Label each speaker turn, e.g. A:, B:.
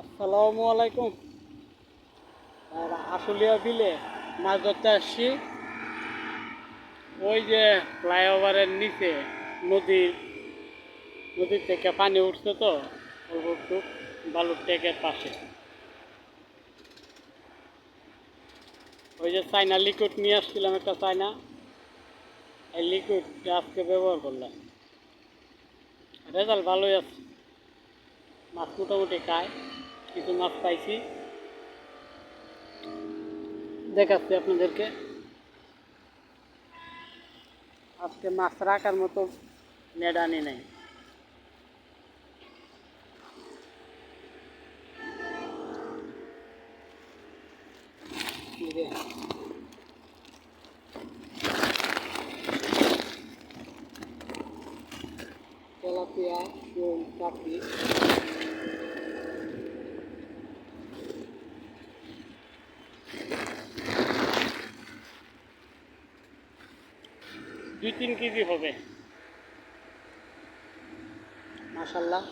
A: আসসালামু আলাইকুম। আর আশুলিয়া বিলে মাছ ধরতে আসছি। ওই যে ফ্লাইওভারের নিচে নদীর নদীর থেকে পানি উঠছে তো অল্প একটু বালুর টেকের পাশে। ওই যে চায়না লিকুইড নিয়ে আসছিলাম, একটা চায়না, এই লিকুইড আজকে ব্যবহার করলাম। রেজাল্ট ভালোই আছে, মাছ মোটামুটি খায়, কিছু মাছ পাইছি, দেখাচ্ছি আপনাদেরকে। আজকে মাছ রাখার মতো নেট আনি নাই। তেলাপিয়া, শোল, কাঠি, দুই তিন কেজি হবে মাশাল্লাহ।